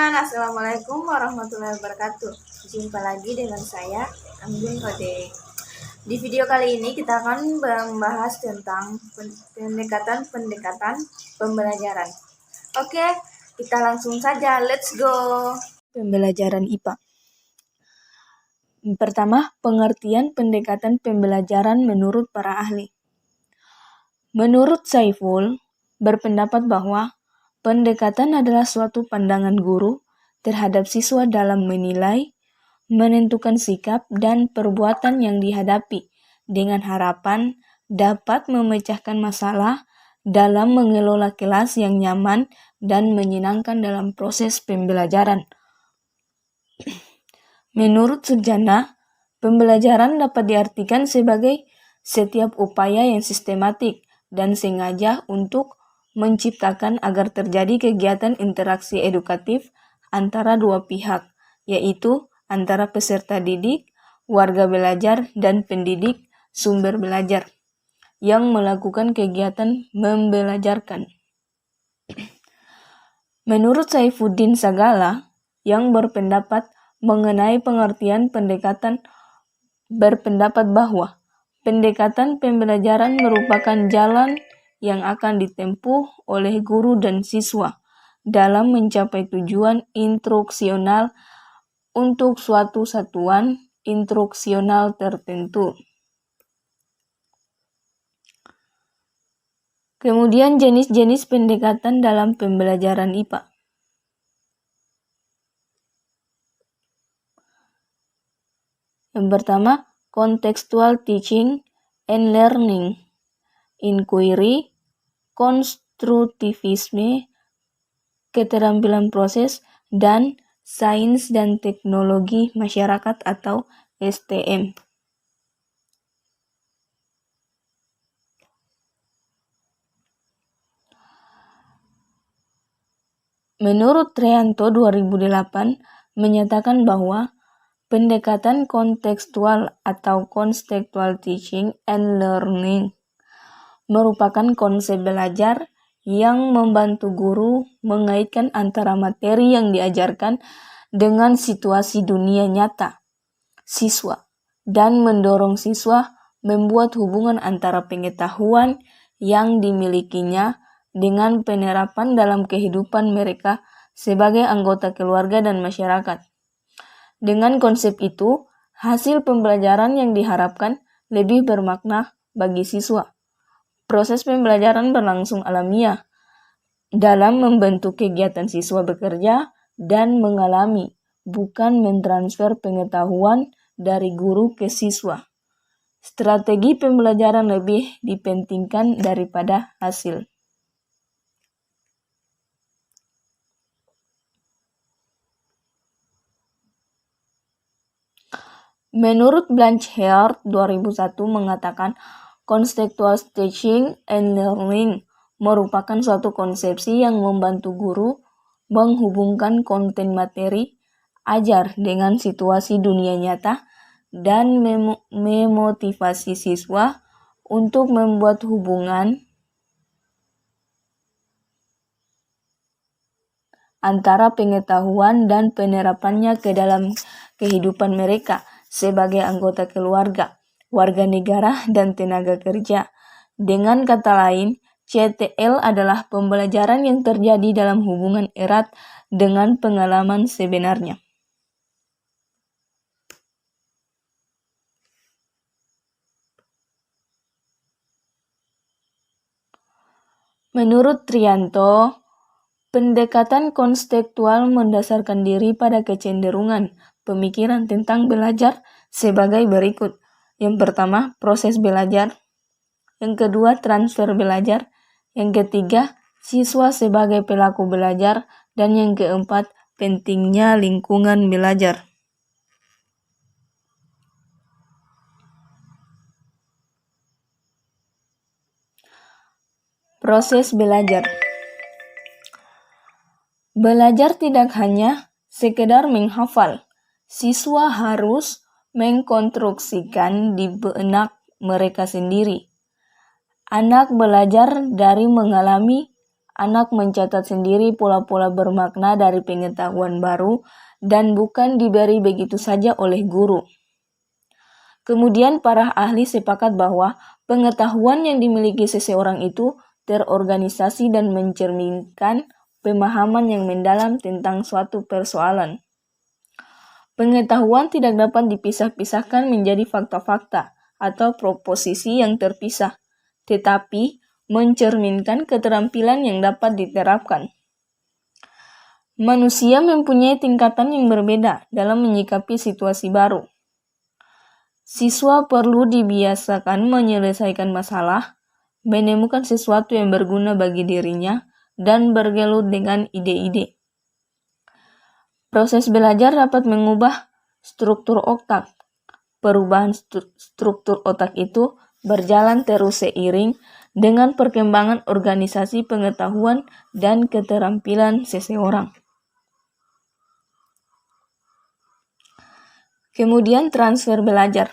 teman-teman, Assalamualaikum warahmatullahi wabarakatuh. Jumpa lagi dengan saya, Anggun Kode. Di video kali ini kita akan membahas tentang pendekatan pembelajaran. Oke, kita langsung saja, let's go. Pembelajaran IPA. Pertama, pengertian pendekatan pembelajaran menurut para ahli. Menurut Saiful, berpendapat bahwa pendekatan adalah suatu pandangan guru terhadap siswa dalam menilai, menentukan sikap dan perbuatan yang dihadapi dengan harapan dapat memecahkan masalah dalam mengelola kelas yang nyaman dan menyenangkan dalam proses pembelajaran. Menurut Sujana, pembelajaran dapat diartikan sebagai setiap upaya yang sistematik dan sengaja untuk menciptakan agar terjadi kegiatan interaksi edukatif antara dua pihak, yaitu antara peserta didik, warga belajar, dan pendidik sumber belajar yang melakukan kegiatan membelajarkan. Menurut Saifuddin Sagala, yang berpendapat mengenai pengertian pendekatan, berpendapat bahwa pendekatan pembelajaran merupakan jalan yang akan ditempuh oleh guru dan siswa dalam mencapai tujuan instruksional untuk suatu satuan instruksional tertentu. Kemudian jenis-jenis pendekatan dalam pembelajaran IPA. Yang pertama, contextual teaching and learning, inquiry, konstruktivisme, keterampilan proses, dan sains dan teknologi masyarakat atau STM. Menurut Trianto 2008 menyatakan bahwa pendekatan kontekstual atau contextual teaching and learning merupakan konsep belajar yang membantu guru mengaitkan antara materi yang diajarkan dengan situasi dunia nyata siswa dan mendorong siswa membuat hubungan antara pengetahuan yang dimilikinya dengan penerapan dalam kehidupan mereka sebagai anggota keluarga dan masyarakat. Dengan konsep itu, hasil pembelajaran yang diharapkan lebih bermakna bagi siswa. Proses pembelajaran berlangsung alamiah dalam membentuk kegiatan siswa bekerja dan mengalami, bukan mentransfer pengetahuan dari guru ke siswa. Strategi pembelajaran lebih dipentingkan daripada hasil. Menurut Blanchard 2001 mengatakan contextual teaching and learning merupakan suatu konsepsi yang membantu guru menghubungkan konten materi ajar dengan situasi dunia nyata dan memotivasi siswa untuk membuat hubungan antara pengetahuan dan penerapannya ke dalam kehidupan mereka sebagai anggota keluarga, warga negara, dan tenaga kerja. Dengan kata lain, CTL adalah pembelajaran yang terjadi dalam hubungan erat dengan pengalaman sebenarnya. Menurut Trianto, pendekatan konseptual mendasarkan diri pada kecenderungan pemikiran tentang belajar sebagai berikut. Yang pertama, proses belajar. Yang kedua, transfer belajar. Yang ketiga, siswa sebagai pelaku belajar. Dan yang keempat, pentingnya lingkungan belajar. Proses belajar. Belajar tidak hanya sekedar menghafal. Siswa harus mengkonstruksikan di benak mereka sendiri. Anak belajar dari mengalami anak mencatat sendiri pola-pola bermakna dari pengetahuan baru dan bukan diberi begitu saja oleh guru. Kemudian para ahli sepakat bahwa pengetahuan yang dimiliki seseorang itu terorganisasi dan mencerminkan pemahaman yang mendalam tentang suatu persoalan. Pengetahuan tidak dapat dipisah-pisahkan menjadi fakta-fakta atau proposisi yang terpisah, tetapi mencerminkan keterampilan yang dapat diterapkan. Manusia mempunyai tingkatan yang berbeda dalam menyikapi situasi baru. Siswa perlu dibiasakan menyelesaikan masalah, menemukan sesuatu yang berguna bagi dirinya, dan bergelut dengan ide-ide. Proses belajar dapat mengubah struktur otak. Perubahan struktur otak itu berjalan terus seiring dengan perkembangan organisasi pengetahuan dan keterampilan seseorang. Kemudian transfer belajar.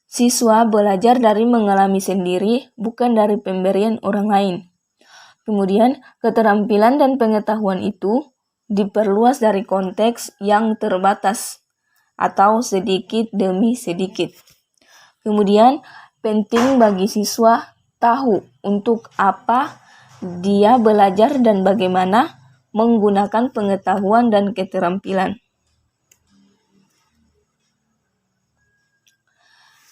Siswa belajar dari mengalami sendiri, bukan dari pemberian orang lain. Kemudian keterampilan dan pengetahuan itu diperluas dari konteks yang terbatas atau sedikit demi sedikit. Kemudian penting bagi siswa tahu untuk apa dia belajar dan bagaimana menggunakan pengetahuan dan keterampilan.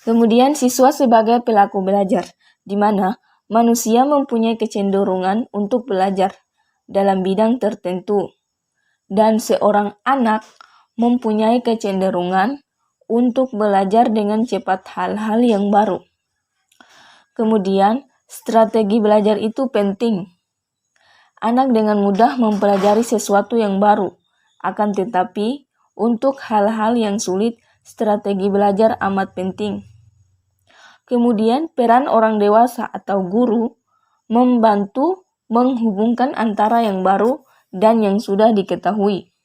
Kemudian siswa sebagai pelaku belajar, di mana manusia mempunyai kecenderungan untuk belajar dalam bidang tertentu, dan seorang anak mempunyai kecenderungan untuk belajar dengan cepat hal-hal yang baru. Kemudian, strategi belajar itu penting. Anak dengan mudah mempelajari sesuatu yang baru, akan tetapi untuk hal-hal yang sulit, strategi belajar amat penting. Kemudian, peran orang dewasa atau guru membantu menghubungkan antara yang baru dan yang sudah diketahui.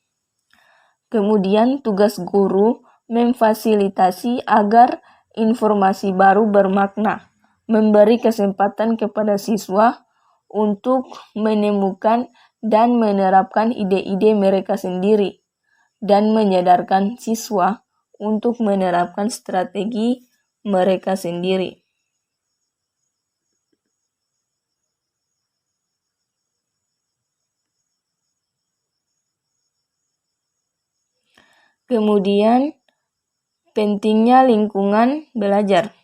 Kemudian, tugas guru memfasilitasi agar informasi baru bermakna, memberi kesempatan kepada siswa untuk menemukan dan menerapkan ide-ide mereka sendiri, dan menyadarkan siswa untuk menerapkan strategi mereka sendiri. Kemudian, pentingnya lingkungan belajar.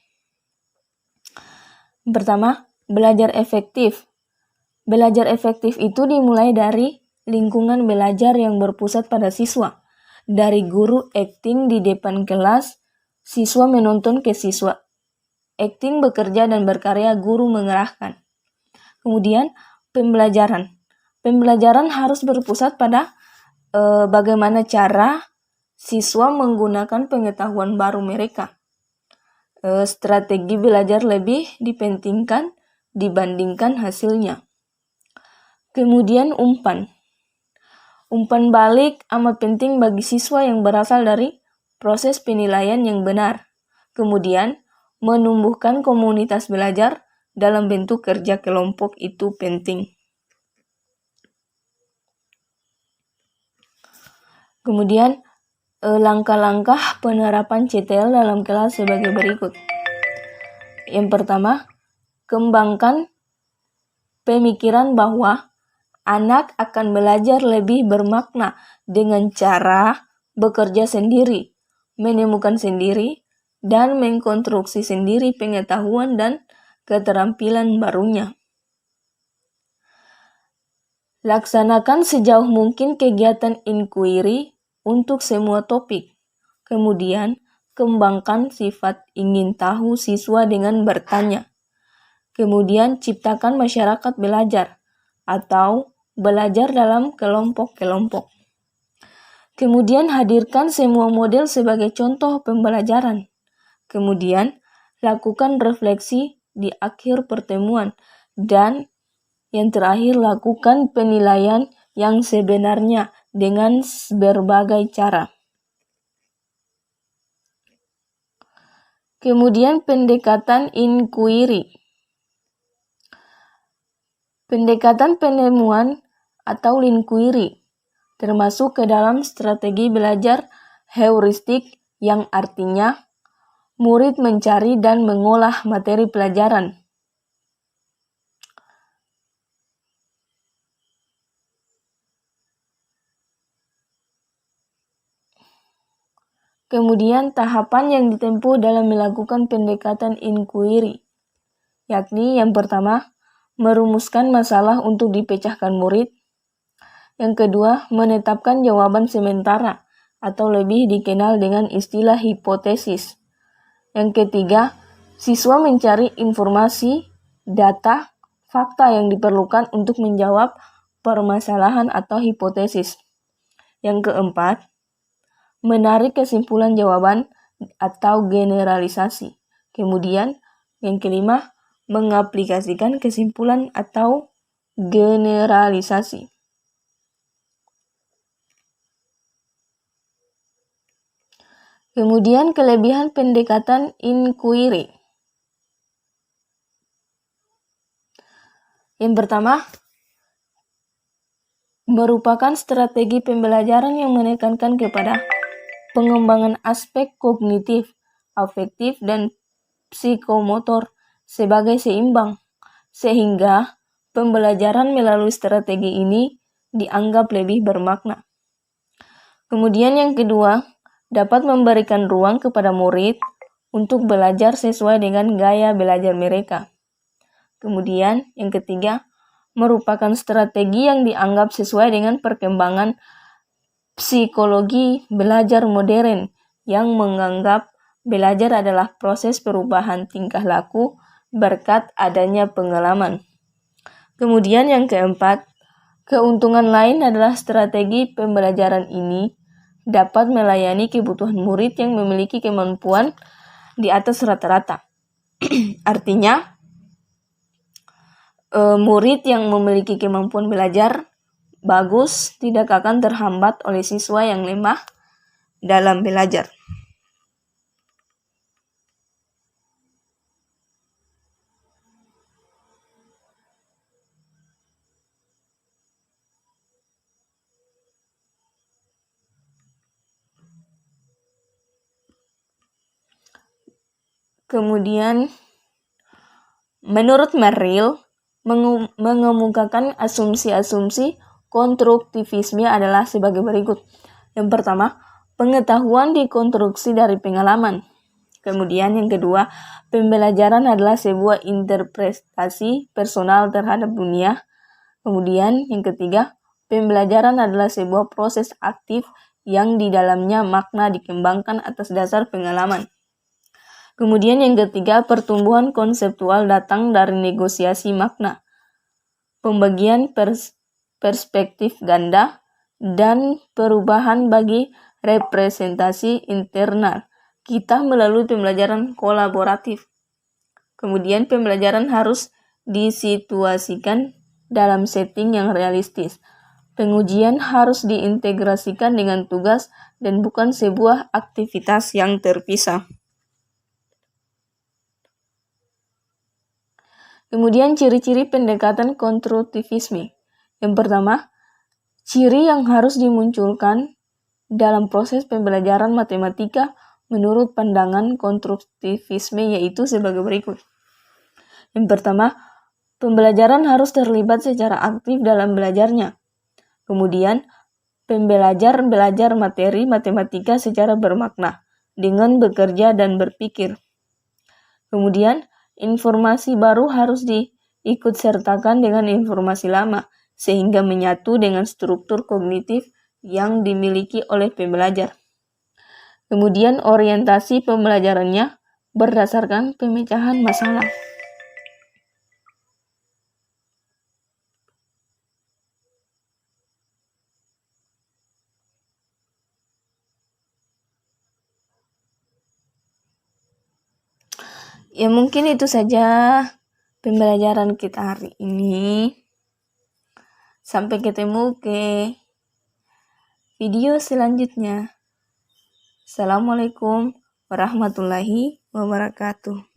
Pertama, belajar efektif. Belajar efektif itu dimulai dari lingkungan belajar yang berpusat pada siswa. Dari guru akting di depan kelas, siswa menonton ke siswa. Akting bekerja dan berkarya, guru mengerahkan. Kemudian, pembelajaran. Pembelajaran harus berpusat pada bagaimana cara siswa menggunakan pengetahuan baru mereka. Strategi belajar lebih dipentingkan dibandingkan hasilnya. Kemudian umpan. Umpan balik amat penting bagi siswa yang berasal dari proses penilaian yang benar. Kemudian menumbuhkan komunitas belajar dalam bentuk kerja kelompok itu penting. Kemudian langkah-langkah penerapan CTL dalam kelas sebagai berikut. Yang pertama, kembangkan pemikiran bahwa anak akan belajar lebih bermakna dengan cara bekerja sendiri, menemukan sendiri, dan mengkonstruksi sendiri pengetahuan dan keterampilan barunya. Laksanakan sejauh mungkin kegiatan inquiry untuk semua topik. Kemudian, kembangkan sifat ingin tahu siswa dengan bertanya. Kemudian, ciptakan masyarakat belajar atau belajar dalam kelompok-kelompok. Kemudian, hadirkan semua model sebagai contoh pembelajaran. Kemudian, lakukan refleksi di akhir pertemuan. Dan yang terakhir, lakukan penilaian yang sebenarnya dengan berbagai cara. Kemudian pendekatan inquiry. Pendekatan penemuan atau inquiry termasuk ke dalam strategi belajar heuristik yang artinya murid mencari dan mengolah materi pelajaran. Kemudian tahapan yang ditempuh dalam melakukan pendekatan inquiry, yakni yang pertama, merumuskan masalah untuk dipecahkan murid. Yang kedua, menetapkan jawaban sementara atau lebih dikenal dengan istilah hipotesis. Yang ketiga, siswa mencari informasi, data, fakta yang diperlukan untuk menjawab permasalahan atau hipotesis. Yang keempat, menarik kesimpulan jawaban atau generalisasi. Kemudian, yang kelima, mengaplikasikan kesimpulan atau generalisasi. Kemudian, kelebihan pendekatan inquiry. Yang pertama, merupakan strategi pembelajaran yang menekankan kepada pengembangan aspek kognitif, afektif, dan psikomotor sebagai seimbang, sehingga pembelajaran melalui strategi ini dianggap lebih bermakna. Kemudian yang kedua, dapat memberikan ruang kepada murid untuk belajar sesuai dengan gaya belajar mereka. Kemudian yang ketiga, merupakan strategi yang dianggap sesuai dengan perkembangan psikologi belajar modern yang menganggap belajar adalah proses perubahan tingkah laku berkat adanya pengalaman. Kemudian yang keempat, keuntungan lain adalah strategi pembelajaran ini dapat melayani kebutuhan murid yang memiliki kemampuan di atas rata-rata. Artinya, murid yang memiliki kemampuan belajar bagus tidak akan terhambat oleh siswa yang lemah dalam belajar. Kemudian, menurut Merrill, mengemukakan asumsi-asumsi konstruktivisme adalah sebagai berikut. Yang pertama, pengetahuan dikonstruksi dari pengalaman. Kemudian yang kedua, pembelajaran adalah sebuah interpretasi personal terhadap dunia. Kemudian yang ketiga, pembelajaran adalah sebuah proses aktif yang di dalamnya makna dikembangkan atas dasar pengalaman. Kemudian yang ketiga, pertumbuhan konseptual datang dari negosiasi makna, pembagian perspektif ganda, dan perubahan bagi representasi internal kita melalui pembelajaran kolaboratif. Kemudian pembelajaran harus disituasikan dalam setting yang realistis. Pengujian harus diintegrasikan dengan tugas dan bukan sebuah aktivitas yang terpisah. Kemudian ciri-ciri pendekatan konstruktivisme. Yang pertama, ciri yang harus dimunculkan dalam proses pembelajaran matematika menurut pandangan konstruktivisme yaitu sebagai berikut. Yang pertama, pembelajaran harus terlibat secara aktif dalam belajarnya. Kemudian, pembelajar belajar materi matematika secara bermakna dengan bekerja dan berpikir. Kemudian, informasi baru harus diikutsertakan dengan informasi lama, sehingga menyatu dengan struktur kognitif yang dimiliki oleh pembelajar. Kemudian orientasi pembelajarannya berdasarkan pemecahan masalah. Ya mungkin itu saja pembelajaran kita hari ini. Sampai ketemu ke video selanjutnya. Assalamualaikum warahmatullahi wabarakatuh.